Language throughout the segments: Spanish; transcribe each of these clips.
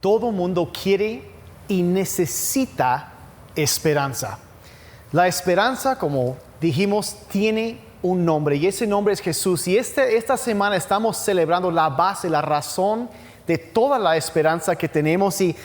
todo mundo quiere y necesita esperanza. La esperanza, como dijimos, tiene un nombre y ese nombre es Jesús. Y esta semana estamos celebrando la base, la razón de toda la esperanza que tenemos. Y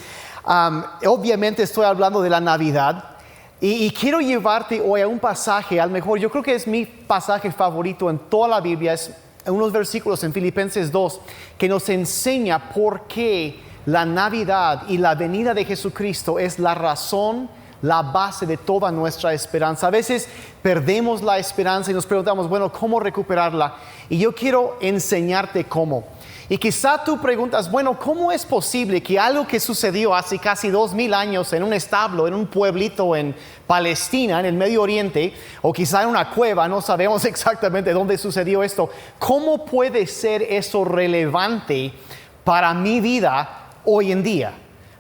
obviamente estoy hablando de la Navidad. Y quiero llevarte hoy a un pasaje, a lo mejor yo creo que es mi pasaje favorito en toda la Biblia. Es unos versículos en Filipenses 2 que nos enseña por qué la Navidad y la venida de Jesucristo es la razón, la base de toda nuestra esperanza. A veces perdemos la esperanza y nos preguntamos, bueno, ¿cómo recuperarla? Y yo quiero enseñarte cómo. Y quizá tú preguntas, bueno, ¿cómo es posible que algo que sucedió hace casi 2000 años en un establo, en un pueblito en Palestina, en el Medio Oriente, o quizá en una cueva, no sabemos exactamente dónde sucedió esto, ¿cómo puede ser eso relevante para mi vida hoy en día?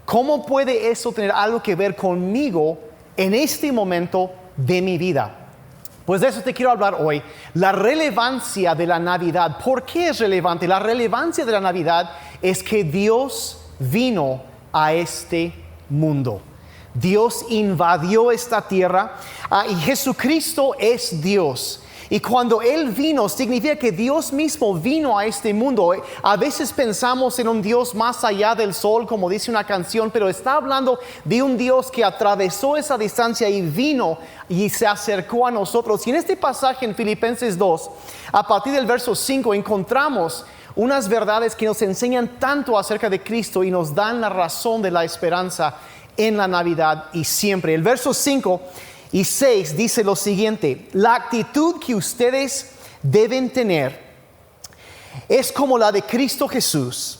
¿Cómo puede eso tener algo que ver conmigo en este momento de mi vida? Pues de eso te quiero hablar hoy. La relevancia de la Navidad. ¿Por qué es relevante? La relevancia de la Navidad es que Dios vino a este mundo. Dios invadió esta tierra y Jesucristo es Dios. Y cuando Él vino, significa que Dios mismo vino a este mundo. A veces pensamos en un Dios más allá del sol, como dice una canción, pero está hablando de un Dios que atravesó esa distancia y vino y se acercó a nosotros. Y en este pasaje en Filipenses 2, a partir del verso 5, encontramos unas verdades que nos enseñan tanto acerca de Cristo y nos dan la razón de la esperanza en la Navidad y siempre. El verso 5 y 6 dice lo siguiente: la actitud que ustedes deben tener es como la de Cristo Jesús,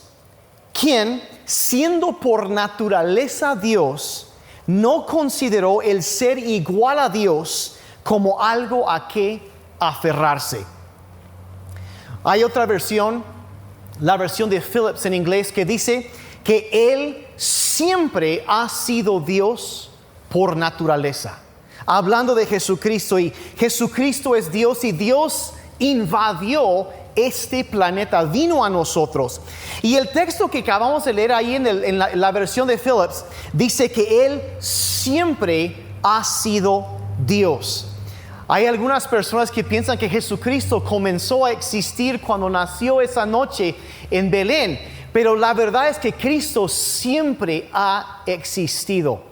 quien, siendo por naturaleza Dios, no consideró el ser igual a Dios como algo a que aferrarse. Hay otra versión, la versión de Phillips en inglés, que dice que Él siempre ha sido Dios por naturaleza. Hablando de Jesucristo, y Jesucristo es Dios y Dios invadió este planeta, vino a nosotros. Y el texto que acabamos de leer ahí en la versión de Phillips dice que Él siempre ha sido Dios. Hay algunas personas que piensan que Jesucristo comenzó a existir cuando nació esa noche en Belén, pero la verdad es que Cristo siempre ha existido.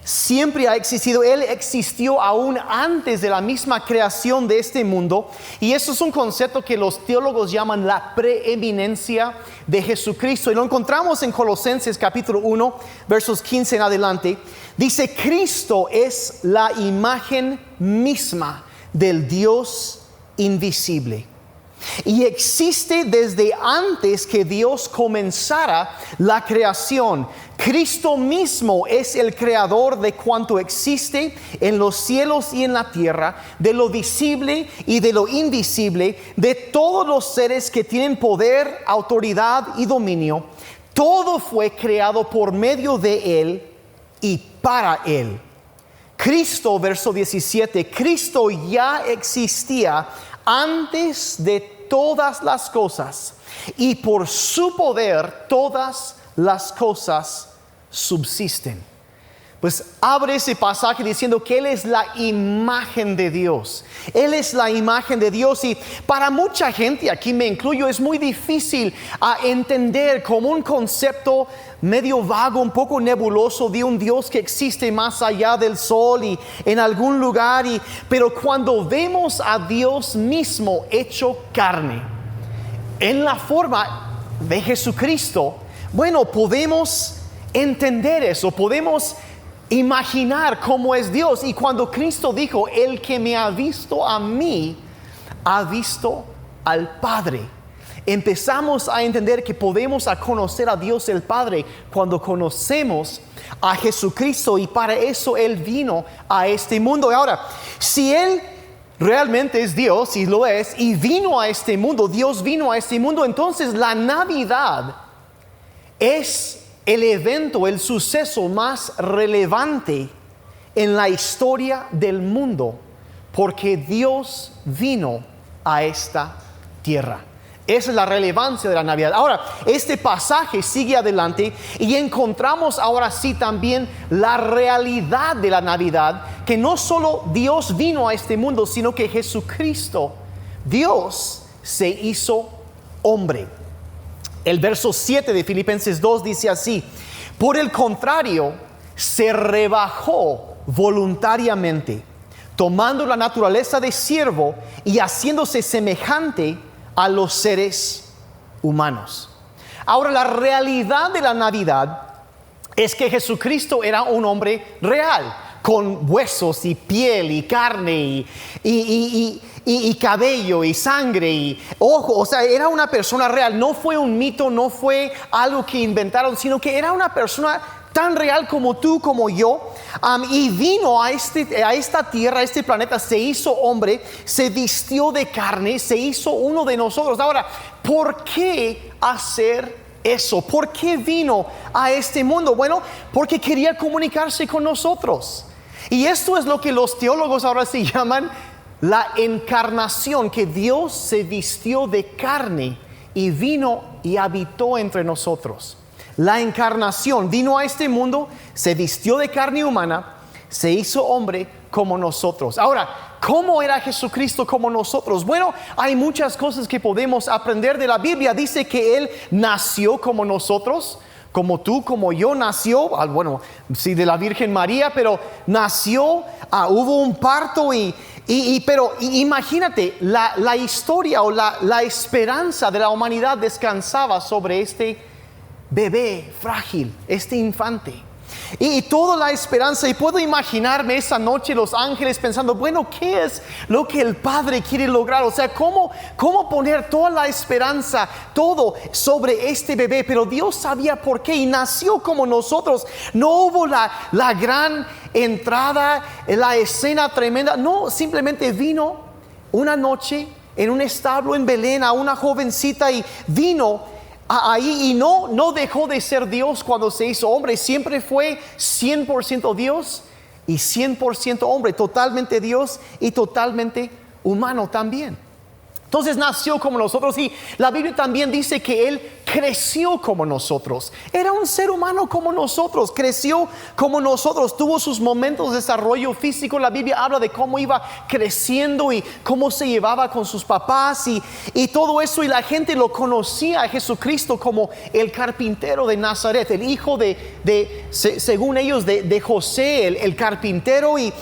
Siempre ha existido. Él existió aún antes de la misma creación de este mundo. Y eso es un concepto que los teólogos llaman la preeminencia de Jesucristo. Y lo encontramos en Colosenses capítulo 1, versos 15 en adelante. Dice: Cristo es la imagen misma del Dios invisible. Y existe desde antes que Dios comenzara la creación. Cristo mismo es el creador de cuanto existe en los cielos y en la tierra, de lo visible y de lo invisible, de todos los seres que tienen poder, autoridad y dominio. Todo fue creado por medio de Él y para Él. Cristo, verso 17, Cristo ya existía antes de todas las cosas, y por su poder todas las cosas subsisten. Pues abre ese pasaje diciendo que Él es la imagen de Dios. Él es la imagen de Dios, y para mucha gente, aquí me incluyo, es muy difícil entender como un concepto medio vago, un poco nebuloso, de un Dios que existe más allá del sol y en algún lugar. Pero cuando vemos a Dios mismo hecho carne, en la forma de Jesucristo, bueno, podemos entender eso, podemos imaginar cómo es Dios. Y cuando Cristo dijo: el que me ha visto a mí, ha visto al Padre, empezamos a entender que podemos conocer a Dios el Padre cuando conocemos a Jesucristo, y para eso Él vino a este mundo. Y ahora, si Él realmente es Dios, y lo es, y vino a este mundo, Dios vino a este mundo, entonces la Navidad es el evento, el suceso más relevante en la historia del mundo, porque Dios vino a esta tierra. Esa es la relevancia de la Navidad. Ahora, este pasaje sigue adelante y encontramos ahora sí también la realidad de la Navidad, que no solo Dios vino a este mundo, sino que Jesucristo, Dios, se hizo hombre. El verso 7 de Filipenses 2 dice así: por el contrario, se rebajó voluntariamente, tomando la naturaleza de siervo y haciéndose semejante a los seres humanos. Ahora, la realidad de la Navidad es que Jesucristo era un hombre real, con huesos y piel y carne y cabello y sangre y ojo. O sea, era una persona real. No fue un mito, no fue algo que inventaron, sino que era una persona tan real como tú, como yo, y vino a esta tierra, a este planeta, se hizo hombre, se vistió de carne, se hizo uno de nosotros. Ahora, ¿por qué hacer eso? ¿Por qué vino a este mundo? Bueno, porque quería comunicarse con nosotros. Y esto es lo que los teólogos ahora se llaman la encarnación, que Dios se vistió de carne y vino y habitó entre nosotros. La encarnación, vino a este mundo, se vistió de carne humana, se hizo hombre como nosotros. Ahora, ¿cómo era Jesucristo como nosotros? Bueno, hay muchas cosas que podemos aprender de la Biblia. Dice que Él nació como nosotros, como tú, como yo, nació, bueno, sí, de la Virgen María, pero nació, hubo un parto pero imagínate, la historia o la esperanza de la humanidad descansaba sobre este bebé frágil, este infante, y toda la esperanza. Y puedo imaginarme esa noche los ángeles pensando, bueno, ¿qué es lo que el Padre quiere lograr? O sea, ¿cómo poner toda la esperanza, todo sobre este bebé? Pero Dios sabía por qué y nació como nosotros. No hubo la gran entrada, la escena tremenda. No, simplemente vino una noche en un establo en Belén a una jovencita y vino ahí, y no dejó de ser Dios cuando se hizo hombre. Siempre fue 100% Dios y 100% hombre, totalmente Dios y totalmente humano también. Entonces nació como nosotros, y la Biblia también dice que Él creció como nosotros. Era un ser humano como nosotros, creció como nosotros, tuvo sus momentos de desarrollo físico. La Biblia habla de cómo iba creciendo y cómo se llevaba con sus papás y todo eso. Y la gente lo conocía a Jesucristo como el carpintero de Nazaret, el hijo según ellos, de José, el carpintero, y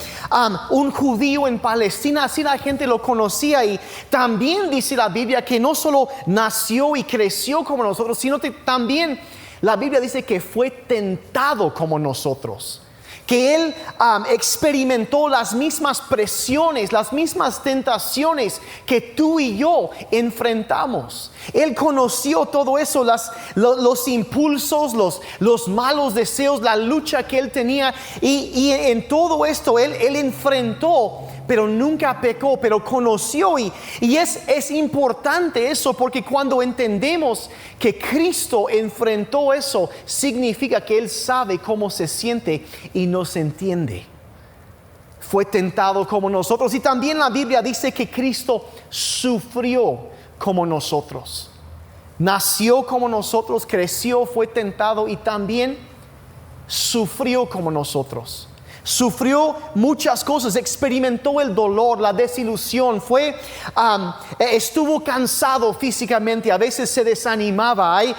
un judío en Palestina. Así la gente lo conocía. Y también dice la Biblia que no solo nació y creció como nosotros, sino que también la Biblia dice que fue tentado como nosotros, que Él experimentó las mismas presiones, las mismas tentaciones que tú y yo enfrentamos. Él conoció todo eso, los impulsos, los malos deseos, la lucha que Él tenía, y en todo esto Él enfrentó, pero nunca pecó, pero conoció. Y es importante eso, porque cuando entendemos que Cristo enfrentó eso, significa que Él sabe cómo se siente y nos entiende. Fue tentado como nosotros. Y también la Biblia dice que Cristo sufrió como nosotros. Nació como nosotros, creció, fue tentado y también sufrió como nosotros. Sufrió muchas cosas, experimentó el dolor, la desilusión, estuvo cansado físicamente, a veces se desanimaba. Hay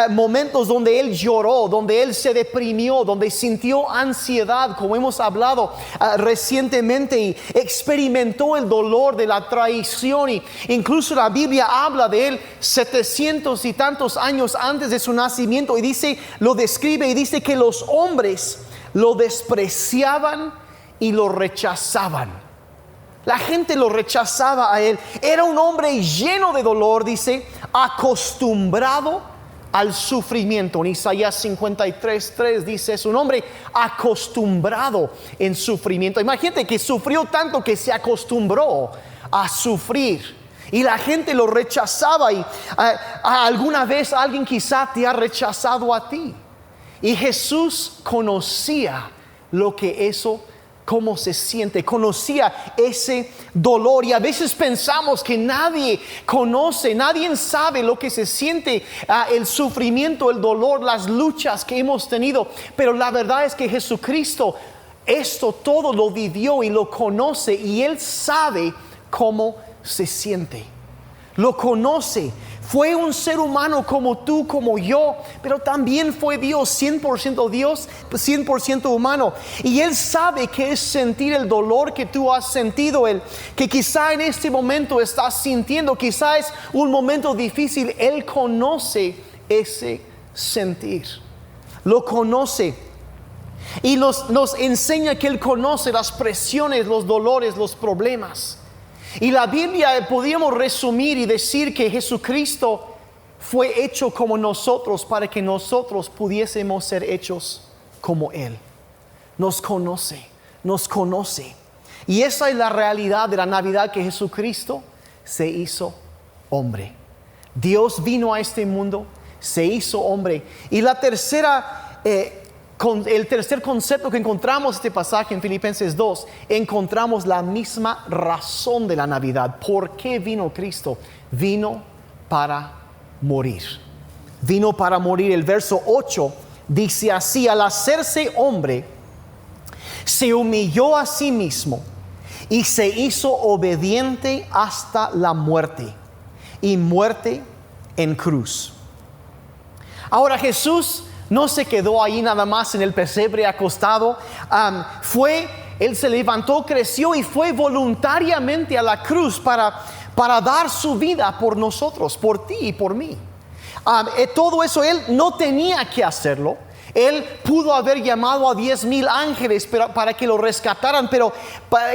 momentos donde Él lloró, donde Él se deprimió, donde sintió ansiedad, como hemos hablado recientemente, y experimentó el dolor de la traición. Y incluso la Biblia habla de Él 700 y tantos años antes de su nacimiento, y lo describe y dice que los hombres lo despreciaban y lo rechazaban. La gente lo rechazaba a Él. Era un hombre lleno de dolor, dice, acostumbrado al sufrimiento. En Isaías 53:3 dice, es un hombre acostumbrado en sufrimiento. Imagínate que sufrió tanto que se acostumbró a sufrir. Y la gente lo rechazaba. Y alguna vez alguien quizá te ha rechazado a ti. Y Jesús conocía lo que eso cómo se siente, conocía ese dolor. Y a veces pensamos que nadie conoce, nadie sabe lo que se siente, el sufrimiento, el dolor, las luchas que hemos tenido. Pero la verdad es que Jesucristo esto todo lo vivió y lo conoce, y Él sabe cómo se siente. Lo conoce. Fue un ser humano como tú, como yo, pero también fue Dios, 100% Dios, 100% humano. Y Él sabe qué es sentir el dolor que tú has sentido, el que quizá en este momento estás sintiendo, quizá es un momento difícil. Él conoce ese sentir, lo conoce. Y nos enseña que Él conoce las presiones, los dolores, los problemas. Y la Biblia podríamos resumir y decir que Jesucristo fue hecho como nosotros para que nosotros pudiésemos ser hechos como Él. Nos conoce. Y esa es la realidad de la Navidad, que Jesucristo se hizo hombre. Dios vino a este mundo, se hizo hombre. Y el tercer concepto que encontramos en este pasaje en Filipenses 2, encontramos la misma razón de la Navidad. ¿Por qué vino Cristo? Vino para morir. Vino para morir. El verso 8 dice así: al hacerse hombre, se humilló a sí mismo y se hizo obediente hasta la muerte, y muerte en cruz. Ahora, Jesús no se quedó ahí nada más en el pesebre acostado. Él se levantó, creció y fue voluntariamente a la cruz para dar su vida por nosotros, por ti y por mí. Todo eso Él no tenía que hacerlo. Él pudo haber llamado a 10,000 ángeles para que lo rescataran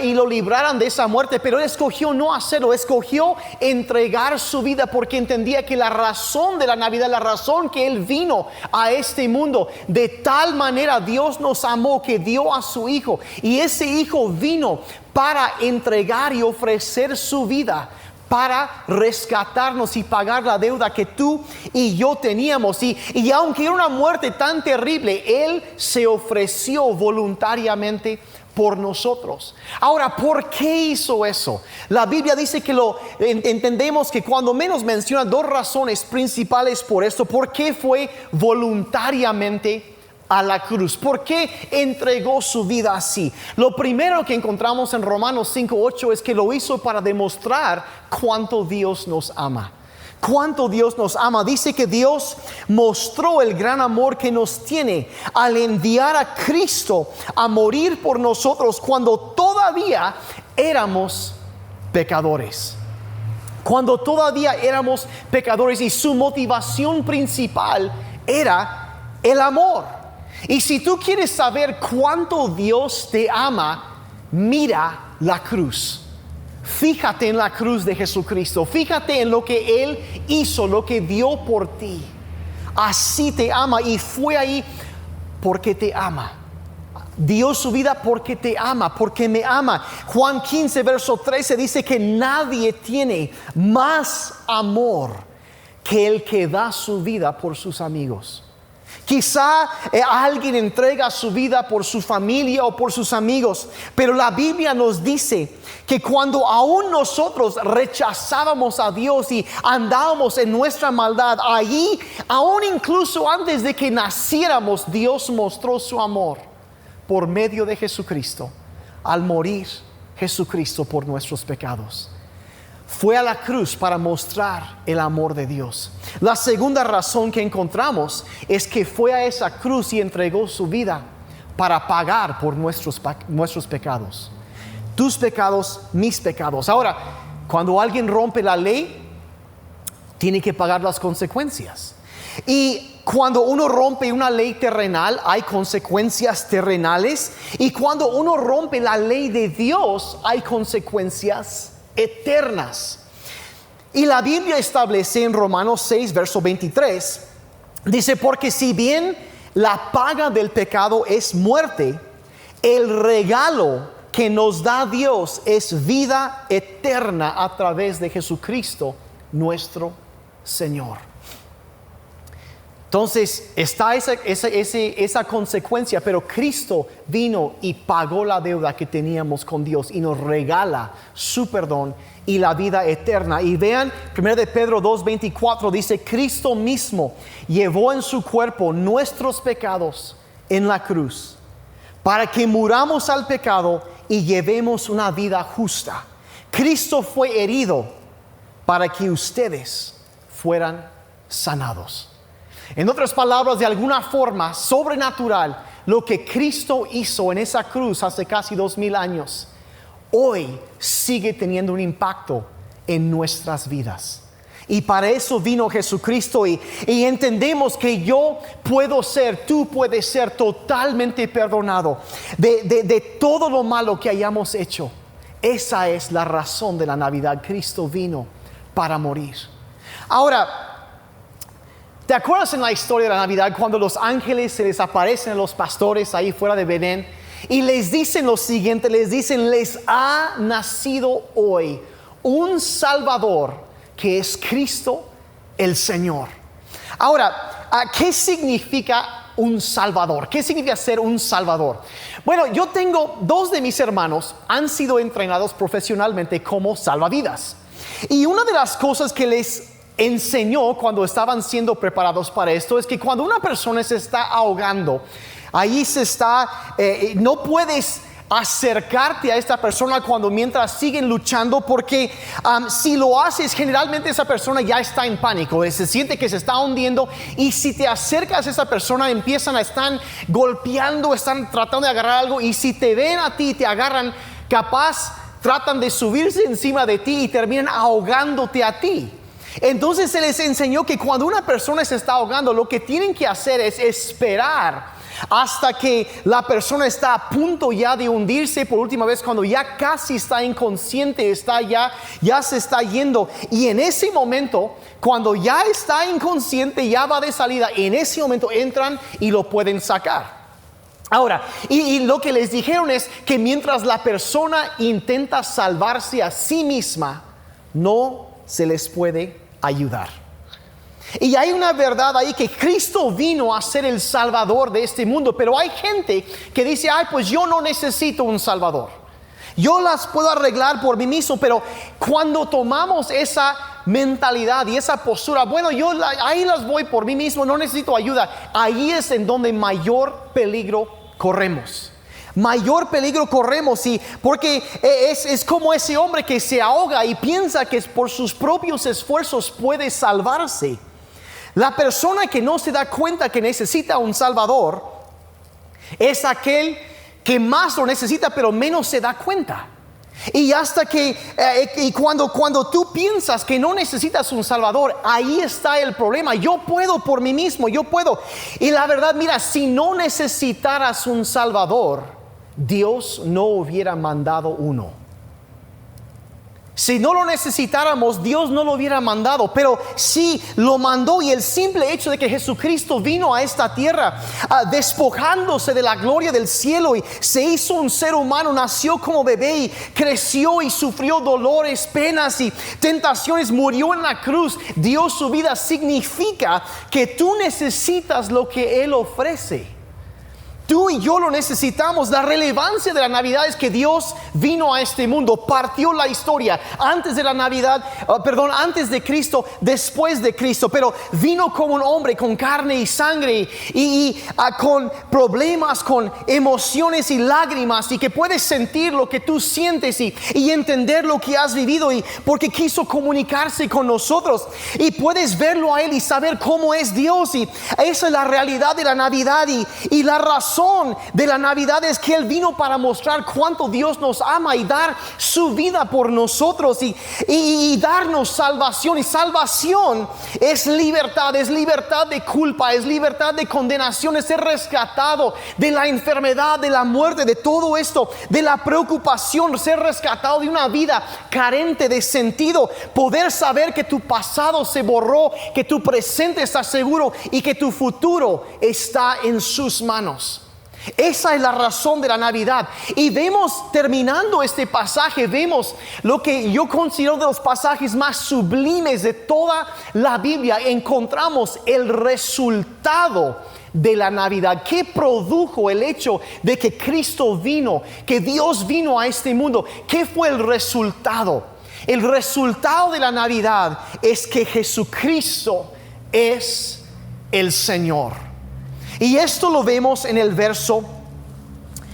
y lo libraran de esa muerte, pero Él escogió no hacerlo. Escogió entregar su vida porque entendía que la razón de la Navidad, la razón que Él vino a este mundo, de tal manera Dios nos amó que dio a su Hijo, y ese Hijo vino para entregar y ofrecer su vida para rescatarnos y pagar la deuda que tú y yo teníamos. Y aunque era una muerte tan terrible, Él se ofreció voluntariamente por nosotros. Ahora, ¿por qué hizo eso? La Biblia dice que entendemos que cuando menos menciona dos razones principales por esto. ¿Por qué fue voluntariamente a la cruz? ¿Por qué entregó su vida así? Lo primero que encontramos en Romanos 5:8 es que lo hizo para demostrar cuánto Dios nos ama. Cuánto Dios nos ama. Dice que Dios mostró el gran amor que nos tiene al enviar a Cristo a morir por nosotros cuando todavía éramos pecadores. Cuando todavía éramos pecadores, y su motivación principal era el amor. Y si tú quieres saber cuánto Dios te ama, mira la cruz. Fíjate en la cruz de Jesucristo. Fíjate en lo que Él hizo, lo que dio por ti. Así te ama, y fue ahí porque te ama. Dio su vida porque te ama, porque me ama. Juan 15, verso 13 dice que nadie tiene más amor que el que da su vida por sus amigos. Quizá alguien entrega su vida por su familia o por sus amigos, pero la Biblia nos dice que cuando aún nosotros rechazábamos a Dios y andábamos en nuestra maldad, allí, aún incluso antes de que naciéramos, Dios mostró su amor por medio de Jesucristo, al morir Jesucristo por nuestros pecados. Fue a la cruz para mostrar el amor de Dios. La segunda razón que encontramos es que fue a esa cruz y entregó su vida para pagar por nuestros pecados. Tus pecados, mis pecados. Ahora, cuando alguien rompe la ley, tiene que pagar las consecuencias. Y cuando uno rompe una ley terrenal, hay consecuencias terrenales. Y cuando uno rompe la ley de Dios, hay consecuencias eternas. Y la Biblia establece en Romanos 6, verso 23, dice: porque si bien la paga del pecado es muerte, el regalo que nos da Dios es vida eterna a través de Jesucristo nuestro Señor. Entonces está esa consecuencia, pero Cristo vino y pagó la deuda que teníamos con Dios y nos regala su perdón y la vida eterna. Y vean, 1 de Pedro 2:24 dice, Cristo mismo llevó en su cuerpo nuestros pecados en la cruz, para que muramos al pecado y llevemos una vida justa. Cristo fue herido para que ustedes fueran sanados. En otras palabras, de alguna forma sobrenatural, lo que Cristo hizo en esa cruz hace casi 2000 años, hoy sigue teniendo un impacto en nuestras vidas. Y para eso vino Jesucristo y entendemos que yo puedo ser, tú puedes ser totalmente perdonado de todo lo malo que hayamos hecho. Esa es la razón de la Navidad. Cristo vino para morir. Ahora, ¿te acuerdas en la historia de la Navidad cuando los ángeles se les aparecen a los pastores ahí fuera de Belén y les dicen lo siguiente? Les dicen, les ha nacido hoy un Salvador que es Cristo el Señor. Ahora, ¿qué significa un Salvador? ¿Qué significa ser un Salvador? Bueno, yo tengo 2 de mis hermanos han sido entrenados profesionalmente como salvavidas. Y una de las cosas que les enseñó cuando estaban siendo preparados para esto es que cuando una persona se está ahogando, ahí no puedes acercarte a esta persona mientras siguen luchando, porque si lo haces, generalmente esa persona ya está en pánico, se siente que se está hundiendo, y si te acercas a esa persona están golpeando, están tratando de agarrar algo, y si te ven a ti, te agarran, capaz tratan de subirse encima de ti y terminan ahogándote a ti. Entonces se les enseñó que cuando una persona se está ahogando, lo que tienen que hacer es esperar hasta que la persona está a punto ya de hundirse por última vez, cuando ya casi está inconsciente, ya se está yendo. Y en ese momento, cuando ya está inconsciente, ya va de salida, en ese momento entran y lo pueden sacar. Ahora, y lo que les dijeron es que mientras la persona intenta salvarse a sí misma, no se les puede ayudar. Y hay una verdad ahí, que Cristo vino a ser el Salvador de este mundo, pero hay gente que dice, pues yo no necesito un Salvador, yo las puedo arreglar por mí mismo. Pero cuando tomamos esa mentalidad y esa postura, bueno, ahí las voy por mí mismo, no necesito ayuda, ahí es en donde mayor peligro corremos. Mayor peligro corremos, y porque es como ese hombre que se ahoga y piensa que por sus propios esfuerzos puede salvarse. La persona que no se da cuenta que necesita un Salvador es aquel que más lo necesita, pero menos se da cuenta. Y hasta que cuando tú piensas que no necesitas un Salvador, ahí está el problema. Yo puedo por mí mismo, yo puedo. Y la verdad, mira, si no necesitaras un Salvador, Dios no hubiera mandado uno. Si no lo necesitáramos, Dios no lo hubiera mandado. Pero sí lo mandó, y el simple hecho de que Jesucristo vino a esta tierra, despojándose de la gloria del cielo, y se hizo un ser humano, nació como bebé y creció y sufrió dolores, penas y tentaciones, murió en la cruz, dio su vida, significa que tú necesitas lo que Él ofrece. Tú y yo lo necesitamos. La relevancia de la Navidad es que Dios vino a este mundo, partió la historia antes de la Navidad, antes de Cristo, después de Cristo, pero vino como un hombre con carne y sangre y con problemas, con emociones y lágrimas, y que puedes sentir lo que tú sientes y entender lo que has vivido, y porque quiso comunicarse con nosotros, y puedes verlo a Él y saber cómo es Dios. Y esa es la realidad de la Navidad, y la razón de la Navidad es que Él vino para mostrar cuánto Dios nos ama y dar su vida por nosotros, y darnos salvación. Y salvación es libertad de culpa, es libertad de condenación, es ser rescatado de la enfermedad, de la muerte, de todo esto, de la preocupación, ser rescatado de una vida carente de sentido, poder saber que tu pasado se borró, que tu presente está seguro y que tu futuro está en sus manos. Esa es la razón de la Navidad. Y vemos, terminando este pasaje, vemos lo que yo considero de los pasajes más sublimes de toda la Biblia. Encontramos el resultado de la Navidad. ¿Qué produjo el hecho de que Cristo vino, que Dios vino a este mundo? ¿Qué fue el resultado? El resultado de la Navidad es que Jesucristo es el Señor. Y esto lo vemos en el verso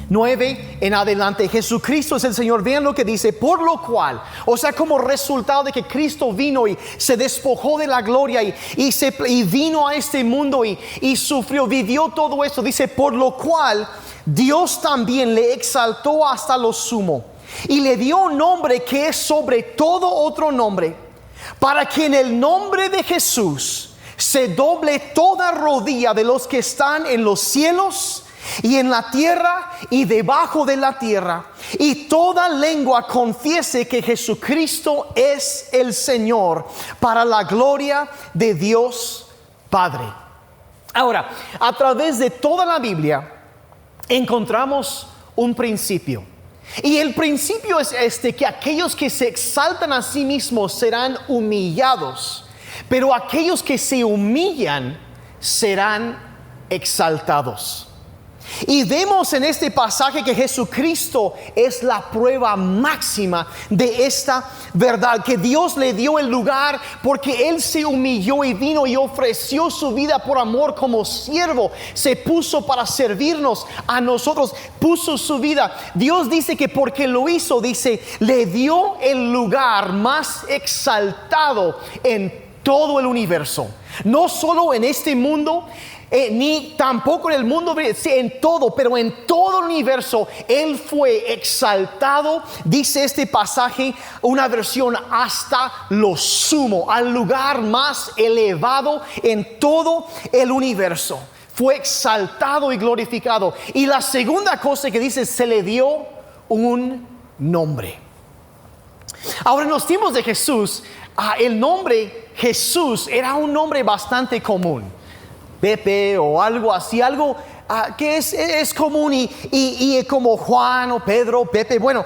9 en adelante. Jesucristo es el Señor. Vean lo que dice: por lo cual, o sea, como resultado de que Cristo vino y se despojó de la gloria y vino a este mundo y sufrió, vivió todo esto. Dice: por lo cual Dios también le exaltó hasta lo sumo y le dio un nombre que es sobre todo otro nombre, para que en el nombre de Jesús se doble toda rodilla de los que están en los cielos y en la tierra y debajo de la tierra, y toda lengua confiese que Jesucristo es el Señor, para la gloria de Dios Padre. Ahora, a través de toda la Biblia encontramos un principio. Y el principio es que aquellos que se exaltan a sí mismos serán humillados, pero aquellos que se humillan serán exaltados. Y vemos en este pasaje que Jesucristo es la prueba máxima de esta verdad, que Dios le dio el lugar porque Él se humilló y vino y ofreció su vida por amor como siervo. Se puso para servirnos a nosotros, puso su vida. Dios dice que porque lo hizo, dice, le dio el lugar más exaltado en todo el universo. No solo en este mundo, ni tampoco en el mundo, en todo, pero en todo el universo Él fue exaltado. Dice este pasaje, una versión, hasta lo sumo, al lugar más elevado en todo el universo. Fue exaltado y glorificado. Y la segunda cosa que dice, se le dio un nombre. Ahora, en los tiempos de Jesús, el nombre Jesús era un nombre bastante común. Pepe o algo así, algo que es común, y como Juan o Pedro, Pepe. Bueno,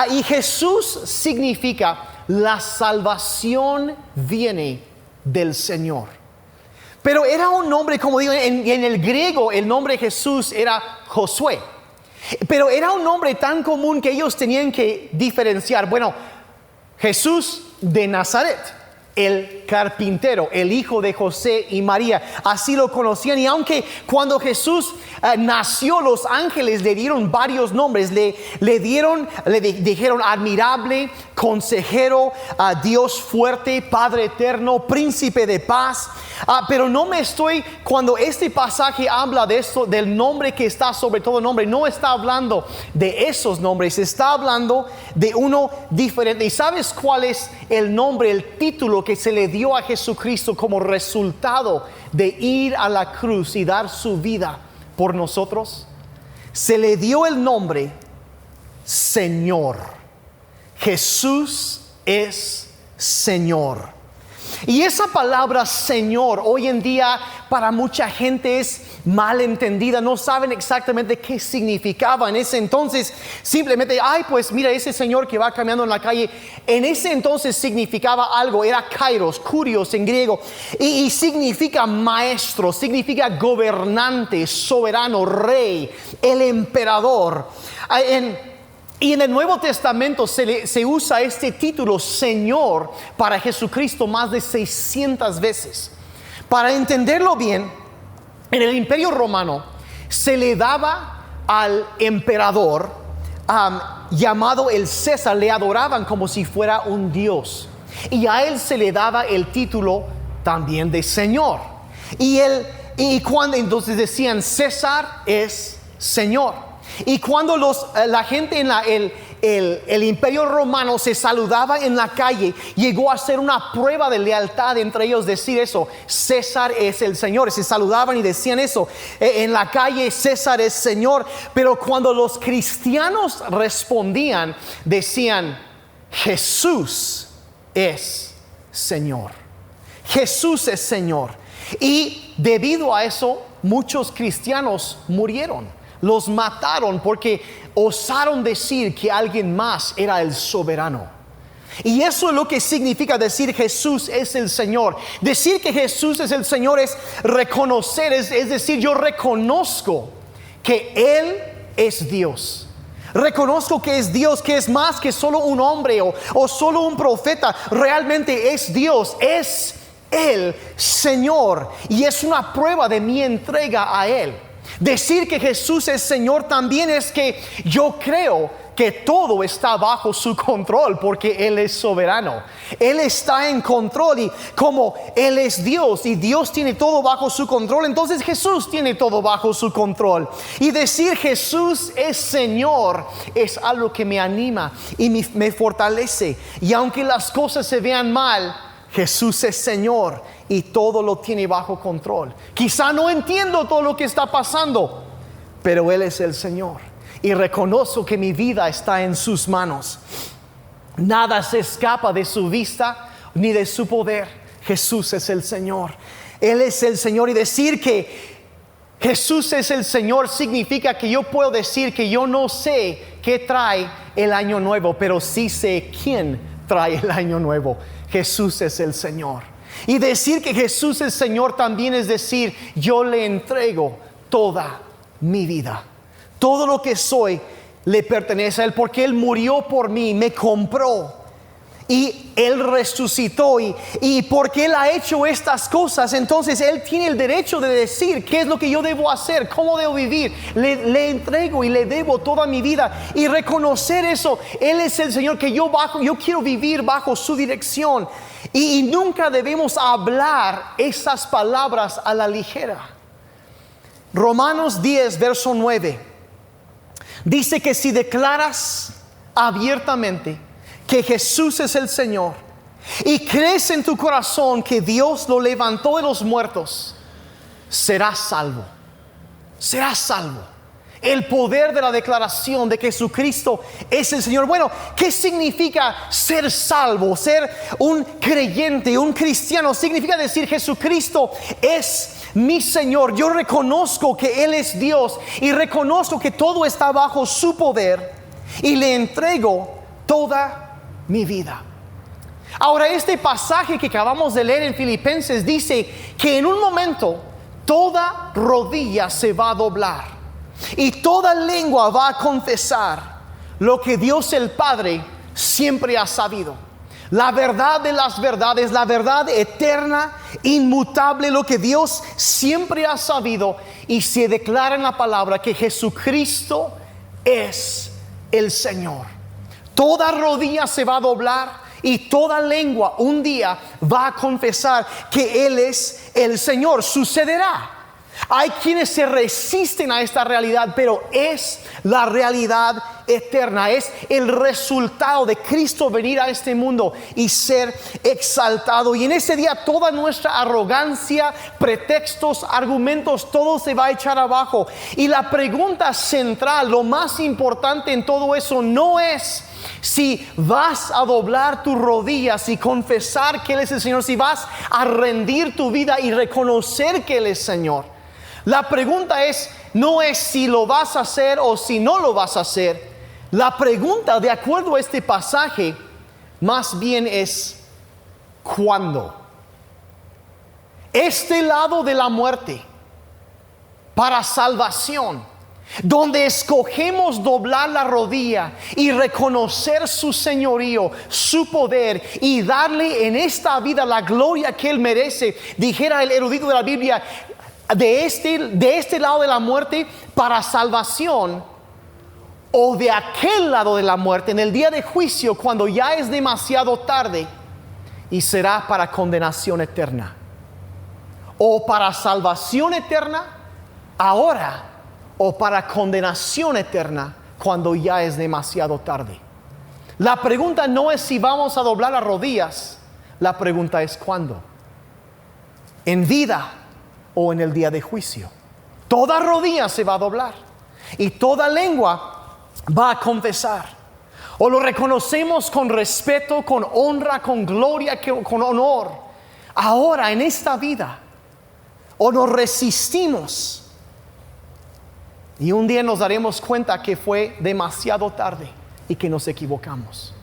y Jesús significa la salvación viene del Señor. Pero era un nombre, como digo, en el griego el nombre Jesús era Josué. Pero era un nombre tan común que ellos tenían que diferenciar. Bueno, Jesús de Nazaret, el carpintero, el hijo de José y María, así lo conocían. Y aunque cuando Jesús nació, los ángeles le dieron varios nombres, le dijeron admirable, consejero, Dios fuerte, Padre eterno, príncipe de paz. Pero cuando este pasaje habla de esto, del nombre que está sobre todo nombre, no está hablando de esos nombres, está hablando de uno diferente. ¿Y sabes cuál es el nombre, el título que se le dio a Jesucristo como resultado de ir a la cruz y dar su vida por nosotros? Se le dio el nombre Señor. Jesús es Señor. Y esa palabra Señor hoy en día para mucha gente es mal entendida. No saben exactamente qué significaba en ese entonces. Simplemente, pues mira ese señor que va caminando en la calle. En ese entonces significaba algo. Era kairos, kurios en griego. Y significa maestro, significa gobernante, soberano, rey, el emperador. Y en el Nuevo Testamento se usa este título Señor para Jesucristo más de 600 veces. Para entenderlo bien, en el Imperio Romano se le daba al emperador llamado el César, le adoraban como si fuera un dios. Y a él se le daba el título también de Señor. Y cuando entonces decían César es Señor. Y cuando la gente en el Imperio Romano se saludaba en la calle, llegó a ser una prueba de lealtad entre ellos decir eso: César es el Señor. Se saludaban y decían eso en la calle: César es Señor. Pero cuando los cristianos respondían, decían: Jesús es Señor. Jesús es Señor. Y debido a eso, muchos cristianos murieron. Los mataron porque osaron decir que alguien más era el soberano. Y eso es lo que significa decir Jesús es el Señor. Decir que Jesús es el Señor es reconocer, es decir, yo reconozco que Él es Dios. Reconozco que es Dios, que es más que solo un hombre o solo un profeta. Realmente es Dios, es el Señor. Y es una prueba de mi entrega a Él. Decir que Jesús es Señor también es que yo creo que todo está bajo su control porque Él es soberano. Él está en control y como Él es Dios y Dios tiene todo bajo su control, entonces Jesús tiene todo bajo su control. Y decir Jesús es Señor es algo que me anima y me fortalece. Y aunque las cosas se vean mal, Jesús es Señor y todo lo tiene bajo control. Quizá no entiendo todo lo que está pasando, pero Él es el Señor. Y reconozco que mi vida está en sus manos. Nada se escapa de su vista ni de su poder. Jesús es el Señor. Él es el Señor. Y decir que Jesús es el Señor significa que yo puedo decir que yo no sé qué trae el año nuevo, pero sí sé quién trae el año nuevo. Jesús es el Señor. Y decir que Jesús es Señor también es decir, yo le entrego toda mi vida. Todo lo que soy le pertenece a Él porque Él murió por mí, me compró y Él resucitó y porque Él ha hecho estas cosas, entonces Él tiene el derecho de decir qué es lo que yo debo hacer, cómo debo vivir. Le entrego y le debo toda mi vida y reconocer eso. Él es el Señor que yo quiero vivir bajo su dirección y nunca debemos hablar esas palabras a la ligera. Romanos 10, verso 9. Dice que si declaras abiertamente que Jesús es el Señor y crees en tu corazón que Dios lo levantó de los muertos, serás salvo. Serás salvo. El poder de la declaración de que Jesucristo es el Señor. Bueno, ¿qué significa ser salvo? Ser un creyente, un cristiano. Significa decir Jesucristo es mi Señor. Yo reconozco que Él es Dios y reconozco que todo está bajo su poder y le entrego toda mi vida. Ahora, este pasaje que acabamos de leer en Filipenses dice que en un momento toda rodilla se va a doblar y toda lengua va a confesar lo que Dios el Padre siempre ha sabido. La verdad de las verdades, la verdad eterna, inmutable, lo que Dios siempre ha sabido, y se declara en la palabra que Jesucristo es el Señor. Toda rodilla se va a doblar y toda lengua un día va a confesar que Él es el Señor. Sucederá. Hay quienes se resisten a esta realidad, pero es la realidad eterna. Es el resultado de Cristo venir a este mundo y ser exaltado. Y en ese día toda nuestra arrogancia, pretextos, argumentos, todo se va a echar abajo. Y la pregunta central, lo más importante en todo eso, no es si vas a doblar tus rodillas y confesar que Él es el Señor, si vas a rendir tu vida y reconocer que Él es Señor. La pregunta no es si lo vas a hacer o si no lo vas a hacer. La pregunta, de acuerdo a este pasaje, más bien es ¿cuándo? Este lado de la muerte, para salvación, donde escogemos doblar la rodilla y reconocer su señorío, su poder, y darle en esta vida la gloria que Él merece. Dijera el erudito de la Biblia, de este lado de la muerte para salvación, o de aquel lado de la muerte en el día de juicio, cuando ya es demasiado tarde y será para condenación eterna, o para salvación eterna ahora, o para condenación eterna cuando ya es demasiado tarde. La pregunta no es si vamos a doblar las rodillas, la pregunta es ¿cuándo? En vida o en el día de juicio. Toda rodilla se va a doblar y toda lengua va a confesar. O lo reconocemos con respeto, con honra, con gloria, con honor, ahora en esta vida, o nos resistimos Y un día nos daremos cuenta que fue demasiado tarde y que nos equivocamos.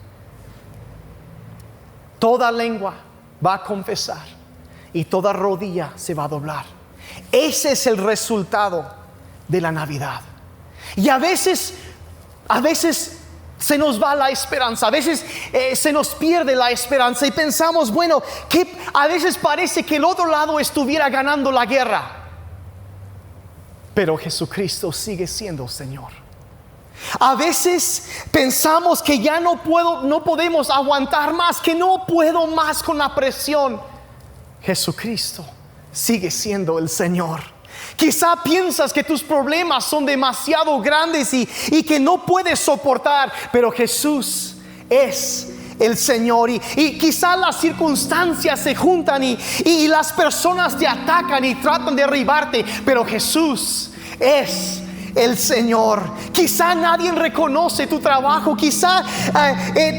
Toda lengua va a confesar y toda rodilla se va a doblar. Ese es el resultado de la Navidad. Y a veces se nos va la esperanza, a veces se nos pierde la esperanza y pensamos, bueno, que a veces parece que el otro lado estuviera ganando la guerra. Pero Jesucristo sigue siendo Señor. A veces pensamos que ya no podemos aguantar más, que no puedo más con la presión. Jesucristo sigue siendo el Señor. Quizá piensas que tus problemas son demasiado grandes y que no puedes soportar, pero Jesús es el Señor. Y quizá las circunstancias se juntan y las personas te atacan y tratan de derribarte, pero Jesús es el Señor. Quizá nadie reconoce tu trabajo, quizá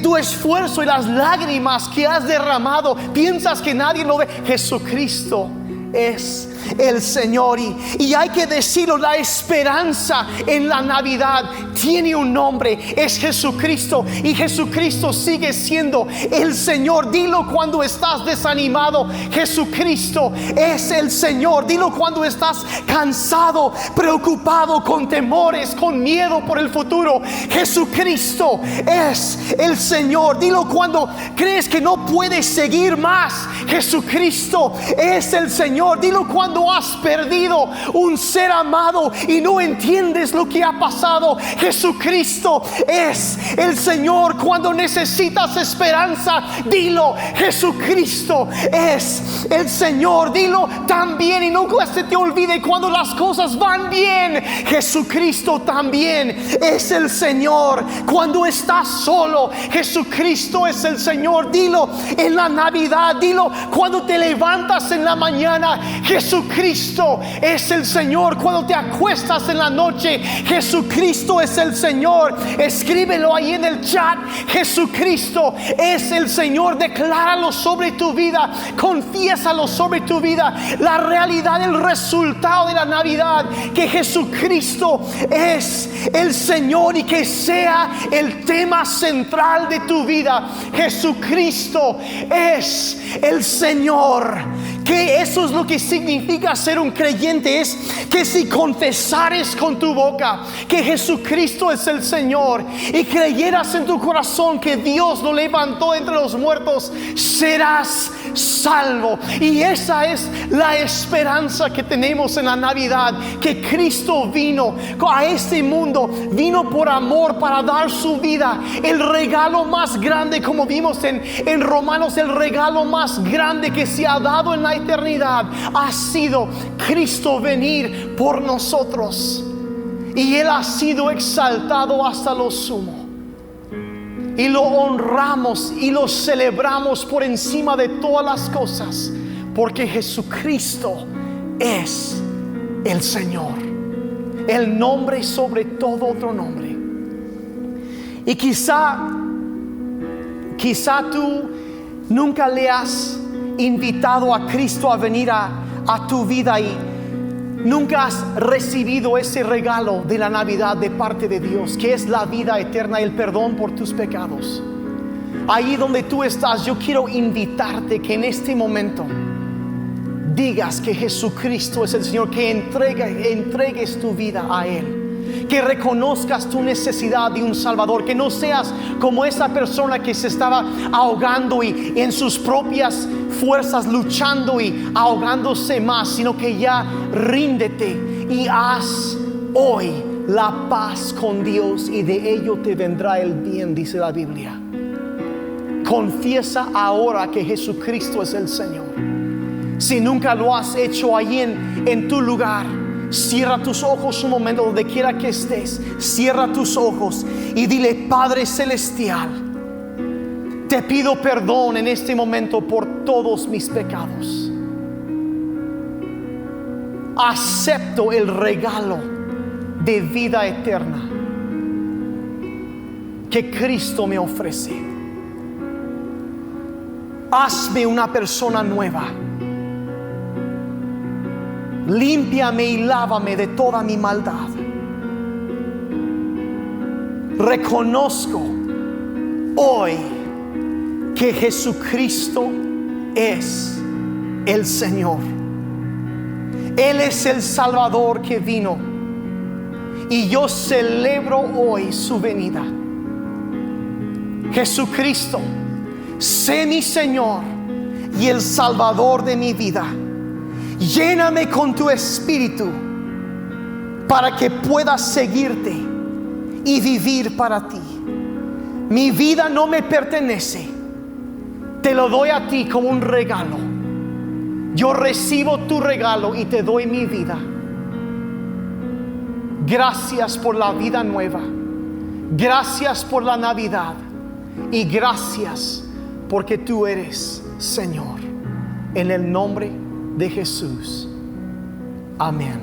tu esfuerzo y las lágrimas que has derramado, piensas que nadie lo ve. Jesucristo es el Señor, y hay que decirlo, la esperanza en la Navidad tiene un nombre, es Jesucristo, y Jesucristo sigue siendo el Señor. Dilo cuando estás desanimado, Jesucristo es el Señor. Dilo cuando estás cansado, preocupado, con temores, con miedo por el futuro, Jesucristo es el Señor. Dilo cuando crees que no puedes seguir más, Jesucristo es el Señor. Dilo cuando has perdido un ser amado y no entiendes lo que ha pasado, Jesucristo es el Señor. Cuando necesitas esperanza, dilo, Jesucristo es el Señor. Dilo también, y nunca se te olvide, cuando las cosas van bien, Jesucristo también es el Señor. Cuando estás solo, Jesucristo es el Señor. Dilo en la Navidad, dilo cuando te levantas en la mañana, Jesucristo es el Señor. Cuando te acuestas en la noche, Jesucristo es el Señor. Escríbelo ahí en el chat, Jesucristo es el Señor. Decláralo sobre tu vida, confiésalo sobre tu vida, la realidad, el resultado de la Navidad, que Jesucristo es el Señor, y que sea el tema central de tu vida. Jesucristo es el Señor. Que eso es lo que significa ser un creyente, es que si confesares con tu boca que Jesucristo es el Señor y creyeras en tu corazón que Dios lo levantó entre los muertos, serás salvo. Y esa es la esperanza que tenemos en la Navidad, que Cristo vino a este mundo, vino por amor para dar su vida, el regalo más grande, como vimos en Romanos, el regalo más grande que se ha dado en la eternidad ha sido Cristo venir por nosotros, y Él ha sido exaltado hasta lo sumo, y lo honramos y lo celebramos por encima de todas las cosas, porque Jesucristo es el Señor, el nombre sobre todo otro nombre. Y quizá tú nunca le has invitado a Cristo a venir a tu vida y nunca has recibido ese regalo de la Navidad de parte de Dios, que es la vida eterna, el perdón por tus pecados. Ahí donde tú estás, yo quiero invitarte que en este momento digas que Jesucristo es el Señor, que entregues tu vida a Él, que reconozcas tu necesidad de un Salvador, que no seas como esa persona que se estaba ahogando y en sus propias fuerzas luchando y ahogándose más, sino que ya ríndete y haz hoy la paz con Dios, y de ello te vendrá el bien, dice la Biblia. Confiesa ahora que Jesucristo es el Señor. Si nunca lo has hecho, ahí en tu lugar, cierra tus ojos un momento, donde quiera que estés, cierra tus ojos y dile: Padre Celestial, te pido perdón en este momento por todos mis pecados. Acepto el regalo de vida eterna que Cristo me ofrece. Hazme una persona nueva. Límpiame y lávame de toda mi maldad. reconozco hoy que Jesucristo es el Señor. Él es el Salvador que vino, y yo celebro hoy su venida. Jesucristo, sé mi Señor y el Salvador de mi vida. Lléname con tu Espíritu para que pueda seguirte y vivir para ti. Mi vida no me pertenece, te lo doy a ti como un regalo. Yo recibo tu regalo y te doy mi vida. Gracias por la vida nueva, gracias por la Navidad, y gracias porque tú eres Señor. En el nombre de Jesús. Amén.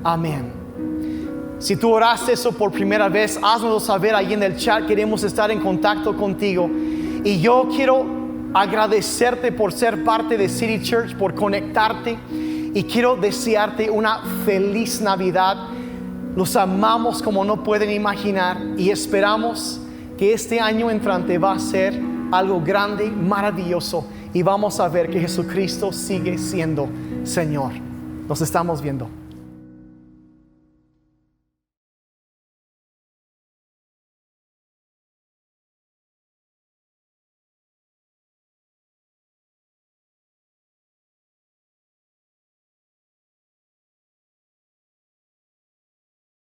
Amén. Si tú oraste eso por primera vez, háznoslo saber ahí en el chat. Queremos estar en contacto contigo. Y yo quiero agradecerte por ser parte de City Church, por conectarte. Y quiero desearte una feliz Navidad. Los amamos como no pueden imaginar. Y esperamos que este año entrante va a ser algo grande, maravilloso. Y vamos a ver que Jesucristo sigue siendo Señor. Nos estamos viendo.